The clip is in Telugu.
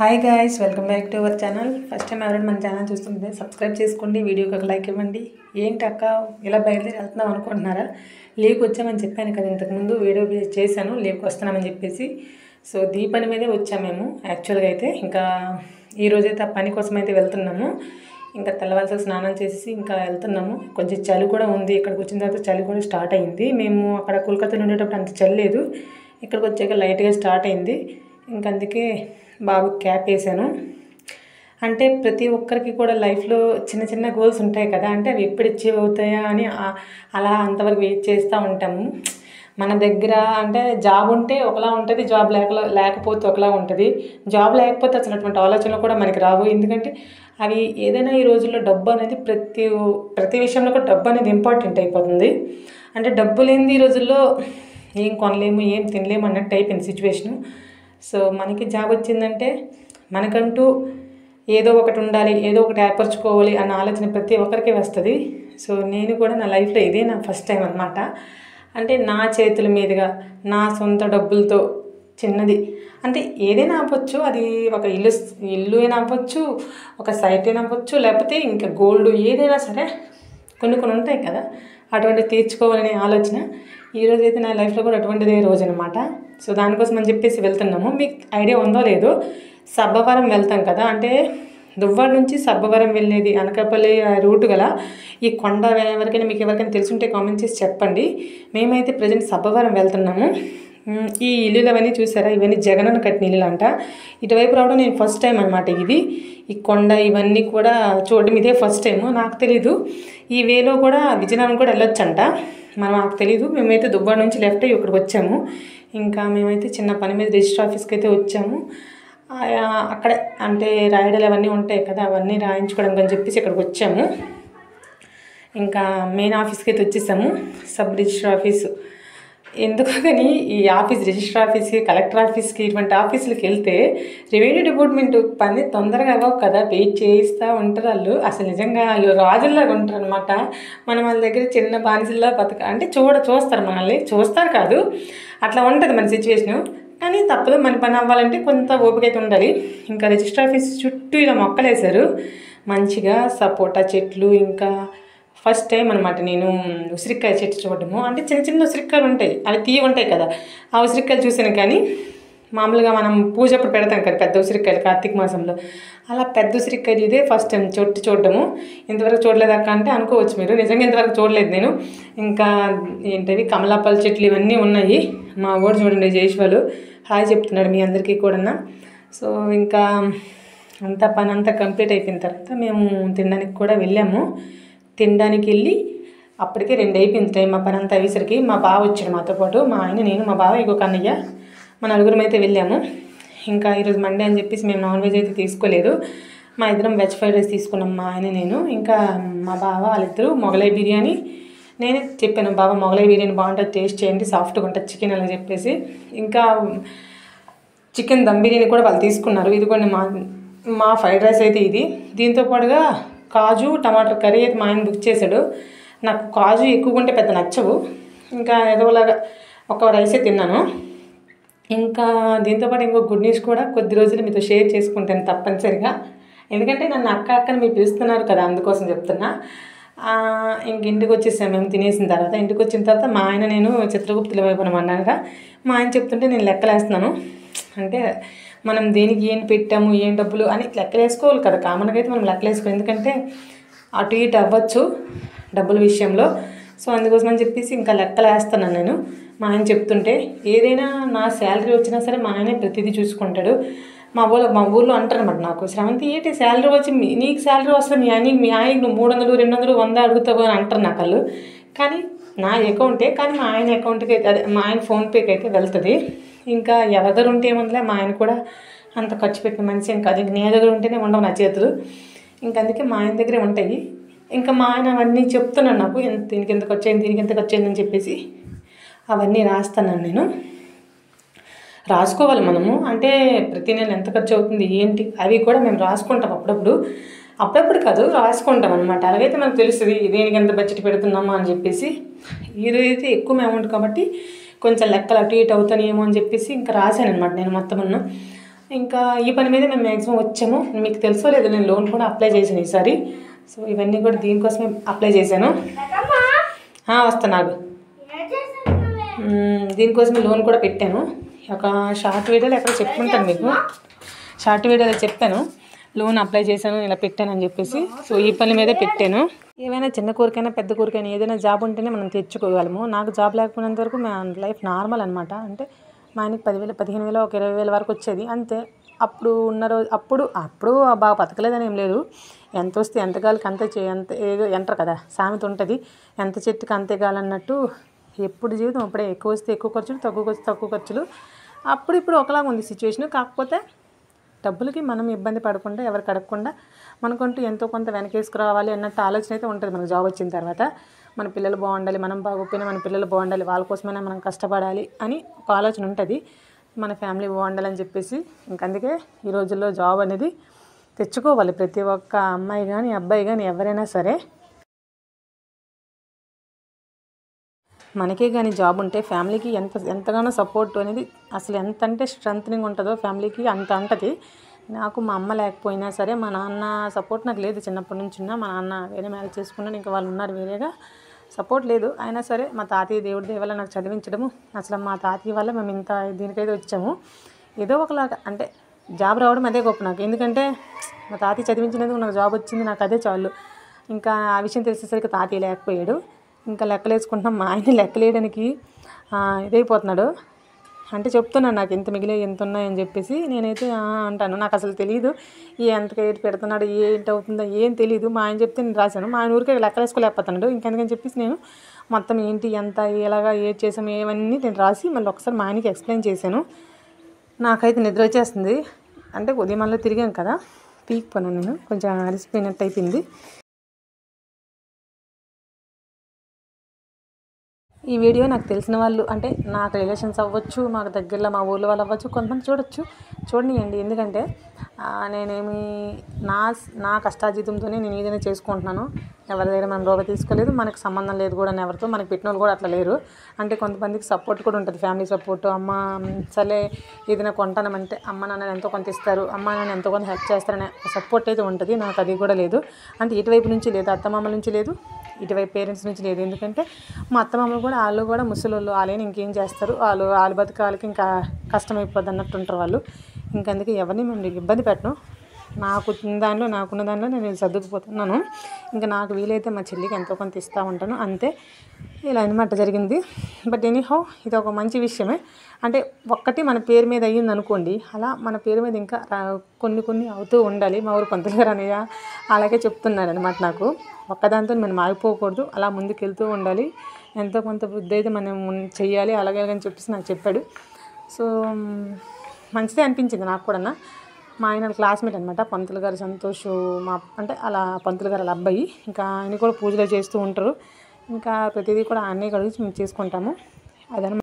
Hi guys, welcome back to our channel. First time ఎవరైనా మన ఛానల్ చూస్తుంటే సబ్స్క్రైబ్ చేసుకోండి, వీడియోకి ఒక లైక్ ఇవ్వండి. ఏంటి అక్క ఇలా బయలుదేరి వెళ్తున్నాం అనుకుంటున్నారా? లీవ్కి వచ్చామని చెప్పాను కదా, ఇంతకుముందు వీడియో చేశాను లీవ్కి వస్తున్నామని చెప్పేసి. సో ఈ పని మీదే వచ్చాము మేము యాక్చువల్గా అయితే. ఇంకా ఈరోజైతే ఆ పని కోసం అయితే వెళ్తున్నాము. ఇంకా తెల్లవారుసా స్నానం చేసి ఇంకా వెళ్తున్నాము. కొంచెం చలి కూడా ఉంది, ఇక్కడికి వచ్చిన తర్వాత చలి కూడా స్టార్ట్ అయింది. మేము అక్కడ కోల్కతాలో ఉండేటప్పుడు అంత చలి లేదు, ఇక్కడికి వచ్చాక లైట్గా స్టార్ట్ అయింది. ఇంక అందుకే బాబు క్యాప్ వేసాను. అంటే ప్రతి ఒక్కరికి కూడా లైఫ్లో చిన్న చిన్న గోల్స్ ఉంటాయి కదా, అంటే అవి ఎప్పుడు అచీవ్ అవుతాయా అని అలా అంతవరకు వెయిట్ చేస్తూ ఉంటాము. మన దగ్గర అంటే జాబ్ ఉంటే ఒకలా ఉంటుంది, జాబ్ లేకపోతే ఒకలా ఉంటుంది. జాబ్ లేకపోతే అసలు అటువంటి ఆలోచనలు కూడా మనకి రావు. ఎందుకంటే అవి ఏదైనా ఈ రోజుల్లో డబ్బు అనేది ప్రతి విషయంలో కూడా డబ్బు అనేది ఇంపార్టెంట్ అయిపోతుంది. అంటే డబ్బు లేనిది ఈ రోజుల్లో ఏం కొనలేము, ఏం తినలేము అన్నట్టు అయిపోయింది సిచ్యువేషను. సో మనకి జాబ్ వచ్చిందంటే మనకంటూ ఏదో ఒకటి ఉండాలి, ఏదో ఒకటి ఏర్పరచుకోవాలి అన్న ఆలోచన ప్రతి ఒక్కరికి వస్తుంది. సో నేను కూడా నా లైఫ్లో ఇదే నా ఫస్ట్ టైం అనమాట. అంటే నా చేతుల మీదుగా నా సొంత డబ్బులతో చిన్నది అంటే ఏదైనా అవ్వచ్చు, అది ఒక ఇల్లు అయినా అవ్వచ్చు, ఒక సైట్ అయినా అవ్వచ్చు, లేకపోతే ఇంకా గోల్డ్ ఏదైనా సరే కొన్ని ఉంటాయి కదా, అటువంటి తీర్చుకోవాలనే ఆలోచన ఈరోజు అయితే నా లైఫ్లో కూడా అటువంటిదే రోజు అనమాట. సో దానికోసం అని చెప్పేసి వెళ్తున్నాము. మీకు ఐడియా ఉందో లేదో, సబ్బవరం వెళ్తాం కదా, అంటే దువ్వాడ నుంచి సబ్బవరం వెళ్ళేది అనకాపల్లి రూట్ గల ఈ కొండ ఎవరికైనా మీకు ఎవరికైనా తెలుసుంటే కామెంట్ చేసి చెప్పండి. మేమైతే ప్రజెంట్ సబ్బవరం వెళ్తున్నాము. ఈ ఇల్లులు అవన్నీ చూసారా, ఇవన్నీ జగనన్న కట్టిన ఇల్లులు అంట. ఇటువైపు రావడం నేను ఫస్ట్ టైం అనమాట. ఈ కొండ ఇవన్నీ కూడా చూడడం ఇదే ఫస్ట్ టైము. నాకు తెలీదు ఈ వేలో కూడా విజయనగరం కూడా వెళ్ళొచ్చంట, నాకు తెలీదు. మేమైతే దువ్వాడ నుంచి లెఫ్ట్ అయ్యి ఇక్కడికి వచ్చాము. ఇంకా మేమైతే చిన్న పని మీద రిజిస్టర్ ఆఫీస్కి అయితే వచ్చాము. అక్కడే అంటే రాయడాలు అవన్నీ ఉంటాయి కదా, అవన్నీ రాయించుకోవడం అని చెప్పేసి ఇక్కడికి వచ్చాము. ఇంకా మెయిన్ ఆఫీస్కి అయితే వచ్చేసాము, సబ్ రిజిస్టర్ ఆఫీసు. ఎందుకో కానీ ఈ ఆఫీస్ రిజిస్టర్ ఆఫీస్కి, కలెక్టర్ ఆఫీస్కి, ఇటువంటి ఆఫీసులకి వెళ్తే రెవెన్యూ డిపార్ట్మెంట్ పని తొందరగా అవ్వవు కదా, వెయిట్ చేయిస్తూ ఉంటారు వాళ్ళు. అసలు నిజంగా వాళ్ళు రాజుల్లాగా ఉంటారు అనమాట. మనం వాళ్ళ దగ్గర చిన్న బానిసల్లా అంటే చూస్తారు మనల్ని, చూస్తారు కాదు, అట్లా ఉంటుంది మన సిచ్యువేషను. కానీ తప్పదు, మన పని అవ్వాలంటే కొంత ఓపిక అయితే ఉండాలి. ఇంకా రిజిస్టర్ ఆఫీస్ చుట్టూ ఇలా మొక్కలు వేశారు మంచిగా, సపోటా చెట్లు. ఇంకా ఫస్ట్ టైం అనమాట నేను ఉసిరికాయ చెట్టు చూడటము. అంటే చిన్న చిన్న ఉసిరికాయలు ఉంటాయి, అవి తీయ ఉంటాయి కదా, ఆ ఉసిరికాయలు చూసాను. కానీ మామూలుగా మనం పూజ అప్పుడు పెడతాం కదా పెద్ద ఉసిరికాయలు కార్తీక మాసంలో, అలా పెద్ద ఉసిరికాయలు ఇదే ఫస్ట్ టైం చూడటము. ఇంతవరకు చూడలేదక్క అంటే అనుకోవచ్చు మీరు, నిజంగా ఇంతవరకు చూడలేదు నేను. ఇంకా ఏంటవి కమలాపల్లి చెట్లు ఇవన్నీ ఉన్నాయి. మా ఊరు చూడండి జయేశ్వరు హాయ్ చెప్తున్నాడు మీ అందరికీ కూడా. సో ఇంకా అంతా పని అంతా కంప్లీట్ అయిపోయిన తర్వాత మేము తినడానికి కూడా వెళ్ళాము. తినడానికి వెళ్ళి అప్పటికే 2 అయిపోయింది టైం. మా పని అంతా అయ్యేసరికి మా బావ వచ్చాడు మాతో పాటు, మా ఆయన, నేను, మా బావ, ఇంకొక అన్నయ్య, మా నలుగురం అయితే వెళ్ళాము. ఇంకా ఈరోజు మండే అని చెప్పేసి మేము నాన్ వెజ్ అయితే తీసుకోలేదు, మా ఇద్దరం వెజ్ ఫ్రైడ్ రైస్ తీసుకున్నాం, మా ఆయన నేను. ఇంకా మా బావ వాళ్ళిద్దరూ మొగలై బిర్యానీ. నేనే చెప్పాను బావ మొగలై బిర్యానీ బాగుంటుంది, టేస్ట్ చేయండి, సాఫ్ట్గా ఉంటుంది చికెన్ అలా చెప్పేసి. ఇంకా చికెన్ దమ్ బిర్యానీ కూడా వాళ్ళు తీసుకున్నారు. ఇదిగోండి మా ఫ్రైడ్ రైస్ అయితే ఇది. దీంతో పాటుగా కాజు టమాటా కర్రీ అయితే మా ఆయన బుక్ చేశాడు. నాకు కాజు ఎక్కువగా ఉంటే పెద్ద నచ్చవు, ఇంకా ఏదోలాగా ఒక రైసే తిన్నాను. ఇంకా దీంతోపాటు ఇంకో గుడ్ న్యూస్ కూడా కొద్ది రోజులు మీతో షేర్ చేసుకుంటాను తప్పనిసరిగా, ఎందుకంటే నన్ను అక్కని మీరు పిలుస్తున్నారు కదా, అందుకోసం చెప్తున్నా. ఇంక ఇంటికి వచ్చేసాము మేము తినేసిన తర్వాత. ఇంటికి వచ్చిన తర్వాత మా ఆయన నేను చిత్రగుప్తుల వైపు అన్నాక మా ఆయన చెప్తుంటే నేను లెక్కలేస్తున్నాను. అంటే మనం దేనికి ఏం పెట్టాము, ఏం డబ్బులు అని లెక్కలేసుకోవాలి కదా, కామన్గా అయితే మనం లెక్కలేసుకోవాలి, ఎందుకంటే అటు ఇటు అవ్వచ్చు డబ్బుల విషయంలో. సో అందుకోసం అని చెప్పేసి ఇంకా లెక్కలేస్తున్నాను నేను. మా ఆయన చెప్తుంటే ఏదైనా నా శాలరీ వచ్చినా సరే మా ఆయనే ప్రతిదీ చూసుకుంటాడు. మా ఊళ్ళో అంటారు అనమాట నాకు, శ్రవంతి ఏంటి శాలరీ వచ్చి నీకు శాలరీ వస్తుంది, మీ ఆయనకి నువ్వు 300, 200, 100 అడుగుతావు అని అంటారు నాకు వాళ్ళు. కానీ నా అకౌంటే, కానీ మా ఆయన అకౌంట్కి అయితే అదే మా ఆయన ఫోన్పేకి అయితే వెళ్తుంది. ఇంకా ఎవరి దగ్గర ఉంటే ఏముందిలే, మా ఆయన కూడా అంత ఖర్చు పెట్టిన మనిషి ఏం కాదు, ఇంక నీ దగ్గర ఉంటేనే ఉండవు నా చేతులు, ఇంక అందుకే మా ఆయన దగ్గరే ఉంటాయి. ఇంకా మా ఆయన అవన్నీ చెప్తున్నాను నాకు, దీనికి ఎంత ఖర్చు అయింది, దీనికి ఎంత ఖర్చు అయిందని చెప్పేసి అవన్నీ రాస్తున్నాను నేను. రాసుకోవాలి మనము, అంటే ప్రతి నెల ఎంత ఖర్చు అవుతుంది ఏంటి అవి కూడా మేము రాసుకుంటాం అప్పుడప్పుడు కాదు, రాసుకుంటాం అనమాట. అలాగైతే మనకు తెలుస్తుంది దేనికి ఎంత బడ్జెట్ పెడుతున్నామా అని చెప్పేసి. ఈరోజైతే ఎక్కువ అమౌంట్ కాబట్టి కొంచెం లెక్కలు అటు ఇటు అవుతానేమో అని చెప్పేసి ఇంకా రాశాను అనమాట నేను మొత్తం. ఇంకా ఈ పని మీద మేము మ్యాక్సిమం వచ్చాము. మీకు తెలుసో లేదు, నేను లోన్ కూడా అప్లై చేశాను ఈసారి. సో ఇవన్నీ కూడా దీనికోసమే అప్లై చేశాను. వస్తున్నాను. దీనికోసమే లోన్ కూడా పెట్టాను. ఒక షార్ట్ వీడియోలో ఎక్కడ చెప్పుకుంటాను మీకు, షార్ట్ వీడియోలో చెప్పాను లోన్ అప్లై చేశాను ఇలా పెట్టానని చెప్పేసి. సో ఈ పని మీదే పెట్టాను. ఏమైనా చిన్న కోరికైనా పెద్ద కోరికైనా ఏదైనా జాబ్ ఉంటేనే మనం తెచ్చుకోగలము. నాకు జాబ్ లేకపోయినంత వరకు మా లైఫ్ నార్మల్ అనమాట. అంటే మా ఆయనకి 10,000 15,000 ఒక 20,000 వరకు వచ్చేది అంతే. అప్పుడు ఉన్న రోజు అప్పుడు బాగా బతకలేదని ఏం లేదు. ఎంత వస్తే ఎంత గాలికి అంతే ఎంత ఏదో ఎంటర్ కదా సామెత ఉంటుంది, ఎంత చెట్టుకి అంతే గాలన్నట్టు. ఎప్పుడు జీవితం అప్పుడే, ఎక్కువ వస్తే ఎక్కువ ఖర్చులు, తక్కువ వస్తే తక్కువ ఖర్చులు. అప్పుడు ఇప్పుడు ఒకలాగా ఉంది సిచ్యువేషన్. కాకపోతే డబ్బులకి మనం ఇబ్బంది పడకుండా, ఎవరికి అడగకుండా మనకంటూ ఎంతో కొంత వెనకేసుకురావాలి అన్నట్టు ఆలోచన అయితే ఉంటుంది మనకు జాబ్ వచ్చిన తర్వాత. మన పిల్లలు బాగుండాలి, మనం బాగోపోయినా మన పిల్లలు బాగుండాలి, వాళ్ళ కోసమైనా మనం కష్టపడాలి అని ఒక ఆలోచన ఉంటుంది. మన ఫ్యామిలీ బాగుండాలని చెప్పేసి. అందుకే ఈ రోజుల్లో జాబ్ అనేది తెచ్చుకోవాలి ప్రతి ఒక్క అమ్మాయి కానీ అబ్బాయి కానీ ఎవరైనా సరే. మనకే కానీ జాబ్ ఉంటే ఫ్యామిలీకి ఎంతగానో సపోర్ట్ అనేది అసలు ఎంత అంటే స్ట్రెంథనింగ్ ఉంటుందో ఫ్యామిలీకి అంత ఉంటుంది. నాకు మా అమ్మ లేకపోయినా సరే మా నాన్న సపోర్ట్ నాకు లేదు. చిన్నప్పటి నుంచి మా నాన్న వేరే మ్యారేజ్ చేసుకున్నాను, ఇంకా వాళ్ళు ఉన్నారు వేరేగా, సపోర్ట్ లేదు. అయినా సరే మా తాతయ్య దేవుడి దయ వల్ల నాకు చదివించడము, అసలు మా తాతయ్య వల్ల మేము ఇంత దీనికైతే వచ్చాము. ఏదో ఒకలాగా అంటే జాబ్ రావడం అదే గొప్ప నాకు. ఎందుకంటే మా తాతయ్య చదివించినందుకు నాకు జాబ్ వచ్చింది, నాకు అదే చాలు. ఇంకా ఆ విషయం తెలిసేసరికి తాతయ్య లేకపోయాడు. ఇంకా లెక్కలేసుకుంటున్నాం. మా ఆయన లెక్కలేయడానికి ఇదైపోతున్నాడు. అంటే చెప్తున్నాను నాకు ఎంత మిగిలిన ఎంత ఉన్నాయని చెప్పేసి. నేనైతే అంటాను, నాకు అసలు తెలియదు ఎంతకి ఏది పెడుతున్నాడు ఏంటి అవుతుందో ఏం తెలియదు. మా ఆయన చెప్తే నేను రాశాను, మా ఆయన ఊరికే లెక్కలేసుకోలేకపోతున్నాడు. ఇంకెందుకని చెప్పేసి నేను మొత్తం ఏంటి ఎంత ఎలాగా ఏది చేసాము ఏమన్నీ నేను రాసి మళ్ళీ ఒకసారి మా ఆయనకి ఎక్స్ప్లెయిన్ చేశాను. నాకైతే నిద్ర వచ్చేస్తుంది. అంటే ఉదయంలో తిరిగాను కదా, పీక్ పోయాను నేను, కొంచెం అలసిపోయినట్టు అయిపోయింది. ఈ వీడియో నాకు తెలిసిన వాళ్ళు అంటే నాకు రిలేషన్స్ అవ్వచ్చు, మాకు దగ్గరలో మా ఊళ్ళో వాళ్ళు అవ్వచ్చు, కొంతమంది చూడనియండి. ఎందుకంటే నేనేమి నా కష్టాజీతంతోనే నేను ఏదైనా చేసుకుంటున్నాను. ఎవరి దగ్గర మనం రోగ తీసుకోలేదు, మనకు సంబంధం లేదు కూడా ఎవరితో. మనకి పెట్టిన వాళ్ళు కూడా అట్లా లేరు. అంటే కొంతమందికి సపోర్ట్ కూడా ఉంటుంది, ఫ్యామిలీ సపోర్ట్. అమ్మ సరే ఏదైనా కొంటానంటే అమ్మ నాన్న ఎంతో కొంత ఇస్తారు, అమ్మ నాన్న ఎంతో కొంత హెల్ప్ చేస్తారనే సపోర్ట్ అయితే ఉంటుంది. నాకు అది కూడా లేదు. అంటే ఇటువైపు నుంచి లేదు, అత్తమామల నుంచి లేదు, ఇటువైపు పేరెంట్స్ నుంచి లేదు. ఎందుకంటే మా అత్తమామలు కూడా వాళ్ళు కూడా ముసలోళ్ళు, వాళ్ళని ఇంకేం చేస్తారు, వాళ్ళ బతకాలకి ఇంకా కష్టమైపోద్ది అన్నట్టు ఉంటారు వాళ్ళు. అందుకే ఎవరిని మేము ఇబ్బంది పెట్టను. నాకున్న దానిలో నేను సర్దుకుపోతున్నాను. ఇంకా నాకు వీలైతే మా చెల్లికి ఎంతో కొంత ఇస్తూ ఉంటాను అంతే. ఇలా అనమాట జరిగింది. బట్ ఎనీహౌ ఇది ఒక మంచి విషయమే. అంటే ఒక్కటి మన పేరు మీద అయ్యింది అనుకోండి, అలా మన పేరు మీద ఇంకా కొన్ని అవుతూ ఉండాలి. మా ఊరు పంతులు గారు అనేయ అలాగే చెప్తున్నారు అనమాట నాకు. ఒక్కదాంతో మనం ఆగిపోకూడదు, అలా ముందుకెళ్తూ ఉండాలి. ఎంతో కొంత బుద్ధి అయితే మనం చెయ్యాలి అలాగే అని చెప్పేసి నాకు చెప్పాడు. సో మంచిదే అనిపించింది నాకు కూడా. మా ఆయన క్లాస్మేట్ అనమాట, పంతులు గారు సంతోష్ అంటే అలా పంతులు గారు వాళ్ళ అబ్బాయి. ఇంకా ఆయన కూడా పూజలు చేస్తూ ఉంటారు. ఇంకా ప్రతిదీ కూడా ఆయనే కలిసి మేము చేసుకుంటాము. అదనమాట.